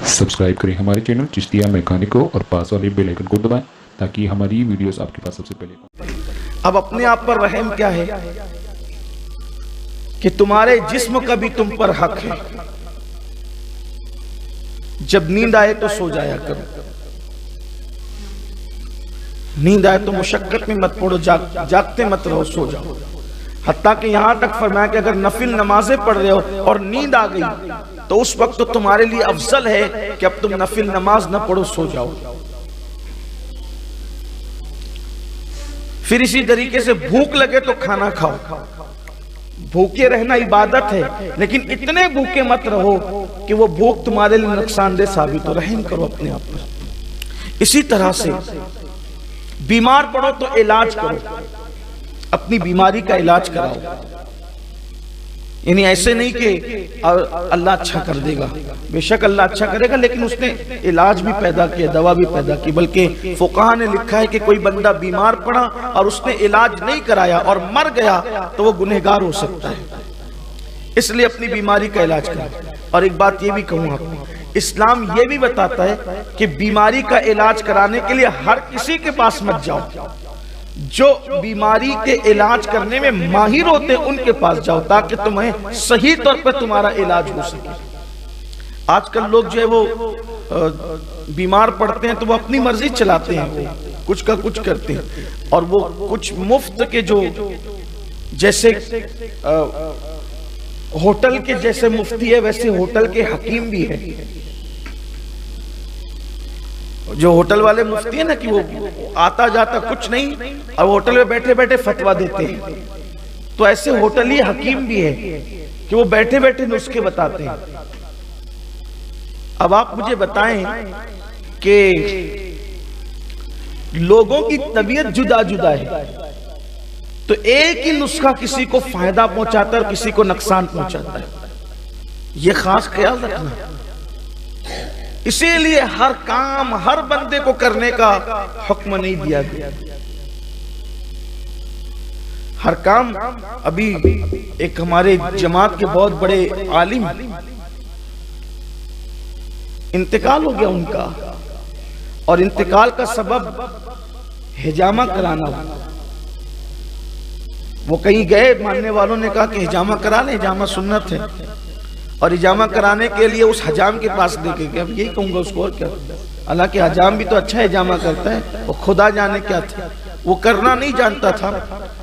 Subscribe करें हमारे channel Chishtiya mechanic को और पास वाले बेल आइकन को दबाएं ताकि हमारी वीडियोस आपके पास सबसे पहले। अब अपने आप पर रहम क्या है कि तुम्हारे जिस्म का भी तुम पर हक है। जब नींद आए तो सो जाया करो, नींद आए तो मुशक्कत में मत पड़ो, जागते मत रहो, सो जाओ। हत्ता कि यहां तक फरमाया कि अगर नफिल नमाजें पढ़ रहे हो और नींद आ गई तो उस वक्त तो तुम्हारे लिए अफजल है कि अब तुम नफिल नमाज न पढ़ो, सो जाओ। फिर इसी तरीके से भूख लगे तो खाना खाओ। भूखे रहना इबादत है, लेकिन इतने भूखे मत रहो कि वो भूख तुम्हारे लिए नुकसानदेह साबित हो। रहम करो अपने आप पर। इसी तरह से बीमार पड़ो तो इलाज करो, अपनी बीमारी का इलाज कराओ। यानी ऐसे नहीं कि अल्लाह अच्छा कर देगा, बेशक अल्लाह अच्छा करेगा, लेकिन उसने इलाज भी पैदा किया, दवा भी पैदा की। बल्कि फुकाहा ने लिखा है कि कोई बंदा बीमार पड़ा और उसने इलाज नहीं कराया और मर गया तो वो गुनहगार हो सकता है। इसलिए अपनी बीमारी का इलाज करो। और एक बात ये भी कहूँ आपको, इस्लाम ये भी बताता है कि बीमारी का इलाज कराने के लिए हर किसी के पास मत जाओ। जो बीमारी के इलाज करने में माहिर होते हैं उनके पास जाओ, ताकि तुम्हें सही तौर पर तुम्हारा इलाज हो सके। आजकल लोग जो है वो बीमार पड़ते हैं तो वो अपनी मर्जी चलाते हैं, वो कुछ का कुछ करते हैं। और वो कुछ मुफ्त के जो जैसे होटल के जैसे मुफ्ती है, वैसे होटल के हकीम भी है। जो होटल वाले मुफ्ती है ना कि वो आता जाता कुछ नहीं और होटल में बैठे बैठे फतवा देते हैं, तो ऐसे होटली हकीम भी है कि वो बैठे बैठे नुस्खे बताते हैं। अब आप मुझे बताएं कि लोगों की तबीयत जुदा जुदा है, तो एक ही नुस्खा किसी को फायदा पहुंचाता है और किसी को नुकसान पहुंचाता है। यह खास ख्याल रखना। इसीलिए हर काम हर बंदे को करने का हुक्म नहीं दिया गया। हर काम, अभी एक हमारे जमात के बहुत बड़े आलिम इंतकाल हो गया उनका, और इंतकाल का सबब हिजामा कराना। वो कहीं गए, मानने वालों ने कहा कि हिजामा करा ले, हिजामा सुन्नत है। और हिजामा कराने के लिए उस हजाम के पास लेके गए। अब यही कहूंगा उसको, और क्या। हालांकि हजाम भी तो अच्छा हिजामा करता है, वो खुदा जाने क्या था, वो करना नहीं जानता था,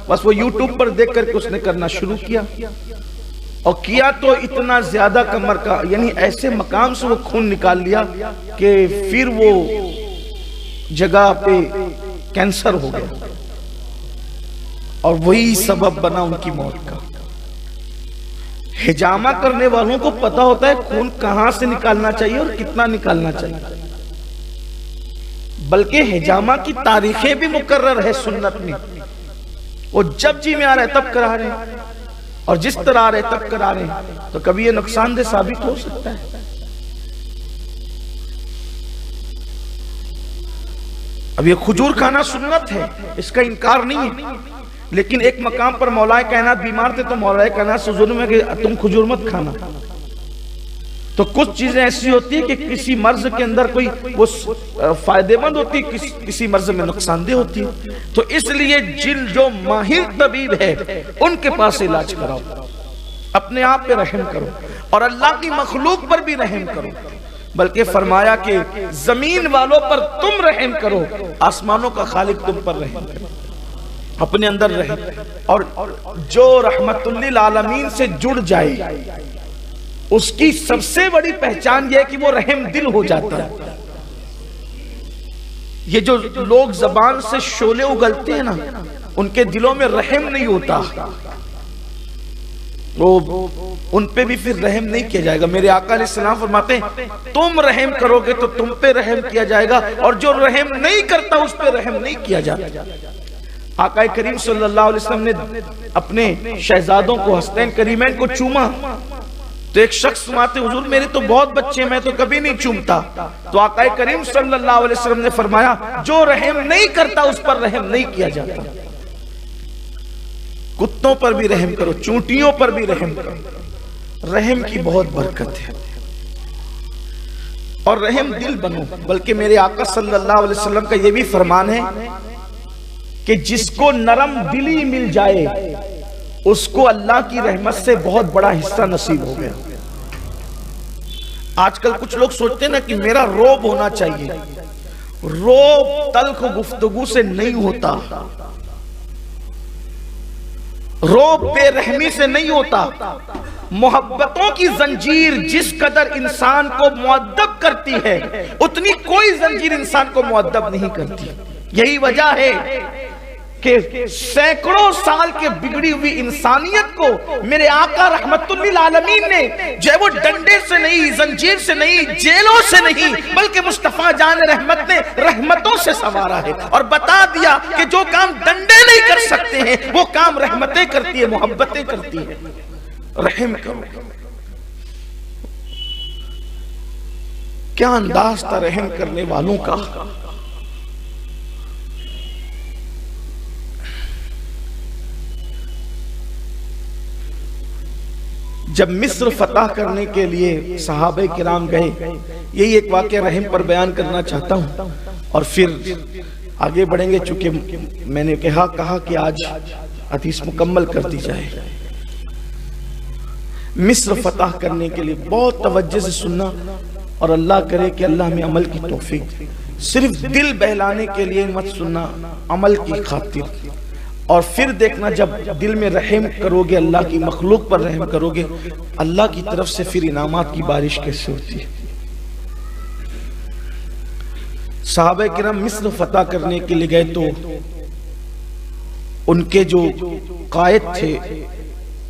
बस वो यूट्यूब पर देख करके उसने करना शुरू किया। और किया तो इतना ज्यादा कमर का, यानी ऐसे मकाम से वो खून निकाल लिया कि फिर वो जगह पे कैंसर हो गया, और वही सबब बना उनकी मौत का। हिजामा करने वालों को पता होता है खून कहां से निकालना चाहिए और कितना निकालना चाहिए। बल्कि हिजामा की तारीखें भी मुकर्रर है सुन्नत में। वो जब जी में आ रहे तब करा रहे हैं, और जिस तरह आ रहे तब करा रहे हैं, तो कभी ये नुकसानदेह साबित हो सकता है। अब ये खजूर खाना सुन्नत है, इसका इनकार नहीं है, लेकिन एक मकाम पर मौलाए कायनात बीमार थे तो मौलाए कायनात से जुल्म है कि तुम खजूर मत खाना। तो कुछ चीजें ऐसी होती है कि किसी मर्ज के अंदर कोई वो फायदेमंद होती है, किसी मर्ज में नुकसानदेह होती है। तो इसलिए जिन जो माहिर तबीब है उनके पास इलाज कराओ, अपने आप पे रहम करो, और अल्लाह की मखलूक पर भी रहम करो। बल्कि फरमाया कि जमीन वालों पर तुम रहम करो, आसमानों का खालिक तुम पर रहम करो, अपने अंदर रहे। और जो रहमतुल्लिल आलमीन से जुड़ जाए उसकी सबसे बड़ी पहचान यह है कि वो रहम दिल हो जाता है। ये जो लोग जबान से शोले उगलते हैं ना, उनके दिलों में रहम नहीं होता, वो उन पे भी फिर रहम नहीं किया जाएगा। मेरे आका अलैहिस्सलाम फरमाते हैं तुम रहम करोगे तो तुम पे रहम किया जाएगा, और जो रहम नहीं करता उस पे रहम नहीं किया जाता। आका करीम सल्लल्लाहु अलैहि वसल्लम ने अपने शहजादों को, हसनैन करीमैन को चूमा, तो एक शख्स माते हुजूर मेरे तो बहुत बच्चे, मैं तो कभी नहीं चूमता। तो आका करीम सल्लल्लाहु अलैहि वसल्लम ने फरमाया जो रहम नहीं करता उस पर रहम नहीं किया जाता। कुत्तों पर भी रहम करो, चूंटियों पर भी रहम करो। रहम की बहुत बरकत है। और रहम दिल बनो। बल्कि मेरे आका सल्लल्लाहु अलैहि वसल्लम का यह भी फरमान है कि जिसको नरम दिली मिल जाए उसको अल्लाह की रहमत से बहुत बड़ा हिस्सा नसीब हो गया। आजकल कुछ लोग सोचते हैं ना कि मेरा रोब होना चाहिए। रोब तल्ख गुफ्तगू से नहीं होता, रोब बेरहमी से नहीं होता। मोहब्बतों की जंजीर जिस कदर इंसान को मुअद्दब करती है उतनी कोई जंजीर इंसान को मुअद्दब नहीं करती। यही वजह है कि सैकड़ों साल के बिगड़ी हुई इंसानियत को मेरे आका रहमतुल लिल आलमीन ने जो है वो डंडे से नहीं, जंजीर से नहीं, जेलों से नहीं, बल्कि मुस्तफा जान रहमत ने रहमतों से संवारा है और बता दिया कि जो काम डंडे नहीं कर सकते हैं वो काम रहमतें करती है, मोहब्बतें करती है। रहम करो। क्या अंदाज था रहम करने वालों का। जब मिस्र फतह करने के लिए सहाबे किराम गए, यही एक वाक़या रहम पर बयान करना चाहता हूं और फिर आगे बढ़ेंगे। चूंकि मैंने कहा कि आज हदीस मुकम्मल कर दी जाए। मिस्र फतह करने के लिए बहुत तवज्जो से सुनना और अल्लाह करे कि अल्लाह में अमल की तौफीक। सिर्फ दिल बहलाने के लिए मत सुनना, अमल की खातिर। और फिर देखना जब दिल में रहम करोगे, अल्लाह की मखलूक पर रहम करोगे, अल्लाह की तरफ से फिर इनामात की बारिश कैसे होती है। सहाबा किराम मिस्र फतह करने के लिए गए तो उनके जो कायद थे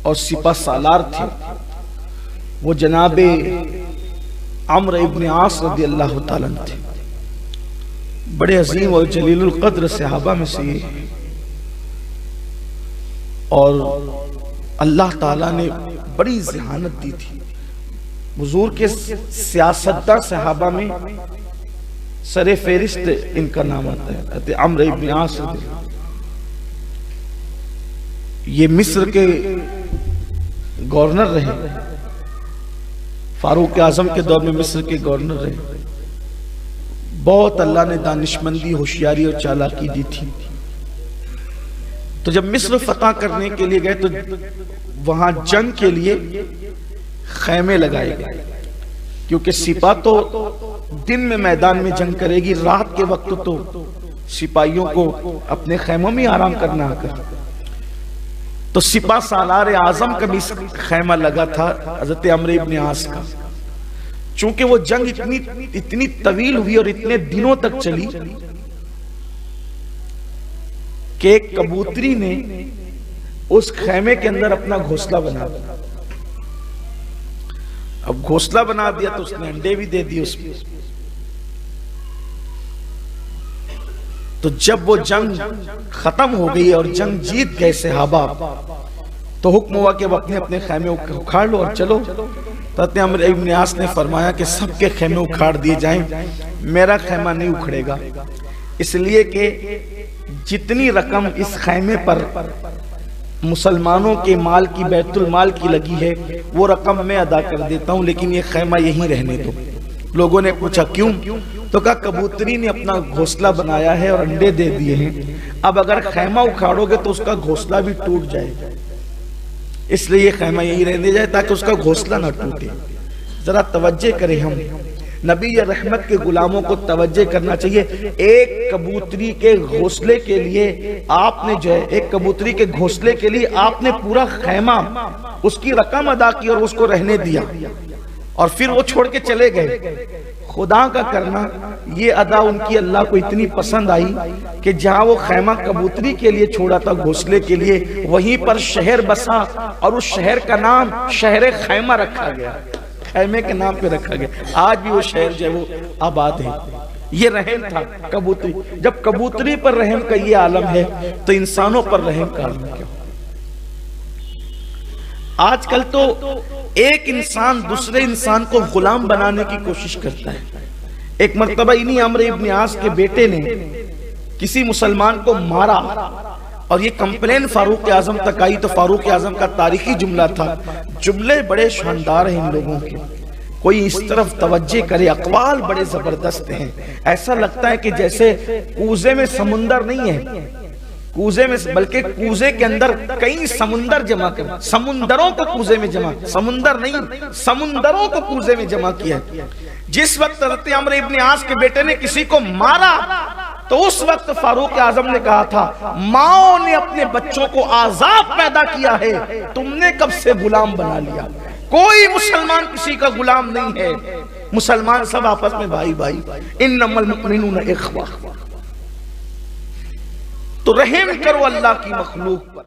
और सिपा सालार थे वो जनाबे अम्र इब्न आस रदी अल्लाह ताला थे। बड़े अजीम और जलीलुल कद्र सहाबा में से ये। और अल्लाह ताला ने बड़ी ज़हानत दी थी। हुजूर के सियासतदार सहाबा में सरे फेरिस्त इनका नाम आता है अम्र इब्न आस। ये मिस्र के गवर्नर रहे, फारूक आजम के दौर में मिस्र के गवर्नर रहे। बहुत अल्लाह ने दानिशमंदी, होशियारी और चालाकी दी थी। तो जब मिस्र फतह करने के लिए गए तो वहां जंग के लिए खैमे लगाए गए, क्योंकि सिपा तो दिन में मैदान में जंग करेगी, रात के वक्त तो सिपाहियों को अपने खैमों में आराम करना आकर। तो सिपा सालार आजम का भी खैमा लगा था हजरत अम्र इब्न आस का। चूंकि वो जंग इतनी तवील हुई और इतने दिनों तक चली कि एक कबूतरी ने उस खैमे के अंदर अपना घोंसला बना दिया। अब घोंसला बना दिया तो उसने अंडे भी दे दिए उसमें। तो जब वो जंग खत्म हो गई और जंग जीत गए सहाबा, तो हुक्म हुआ कि अब अपने अपने खैमे उखाड़ लो और चलो। तो अम्र इब्न आस ने फरमाया कि सबके खैमे उखाड़ दिए जाएं, मेरा खैमा नहीं उखड़ेगा। इसलिए कि जितनी रकम इस खैमे पर मुसलमानों के माल की, बैतुल माल की लगी है, वो रकम मैं अदा कर देता हूं, लेकिन ये खैमा यहीं रहने दो। लोगों ने पूछा क्यों? तो कहा कबूतरी ने अपना घोंसला बनाया है और अंडे दे दिए हैं, अब अगर खैमा उखाड़ोगे तो उसका घोंसला भी टूट जाएगा, इसलिए ये खैमा यहीं रहने जाए ताकि उसका घोंसला ना टूटे। जरा तवज्जो करें, हम नबी या रहमत के गुलामों को तवज्जो करना चाहिए। एक कबूतरी के घोंसले के लिए आपने जो है, एक कबूतरी के घोंसले के लिए आपने पूरा खैमा, उसकी रकम अदा की और उसको रहने दिया और फिर वो छोड़ के चले गए। खुदा का करना ये अदा उनकी अल्लाह को इतनी पसंद आई कि जहां वो खैमा कबूतरी के लिए छोड़ा था, घोंसले के लिए, वहीं पर शहर बसा और उस शहर का नाम शहर खैमा रखा गया, खैमे के नाम पे रखा गया। आज भी वो शहर जो है वो आबाद है। ये रहम था कबूतरी। जब कबूतरी पर रहम का ये आलम है तो इंसानों पर रहम का आलम क्या? आजकल तो एक इंसान दूसरे इंसान को गुलाम बनाने की कोशिश करता है। एक मर्तबा इन्हीं अम्र इब्न आस के बेटे ने किसी मुसलमान को मारा और ये कंप्लेन फारूक आजम तक आई। तो फारूक आजम का तारीखी जुमला था, जुमले बड़े शानदार हैं इन लोगों के, कोई इस तरफ तवज्जे करे, अकवाल बड़े जबरदस्त हैं। ऐसा लगता है कि जैसे कूजे में समुंदर नहीं है, कूजे में, बल्कि कूजे के अंदर कई समुंदर जमा कर, समुंदरों को कूजे में जमा, समुंदर नहीं समुंदरों को कूजे में जमा किया। जिस वक्त हज़रत अम्र इब्न आस के बेटे ने किसी को मारा तो उस वक्त फारूक आजम ने कहा था, माओ ने अपने बच्चों को आजाद पैदा किया है, तुमने कब से गुलाम बना लिया। कोई मुसलमान किसी का गुलाम नहीं है, मुसलमान सब आपस में भाई भाई, इन्नमल मुमिनूना इख्वा। तो रहम करो अल्लाह की मखलूक पर।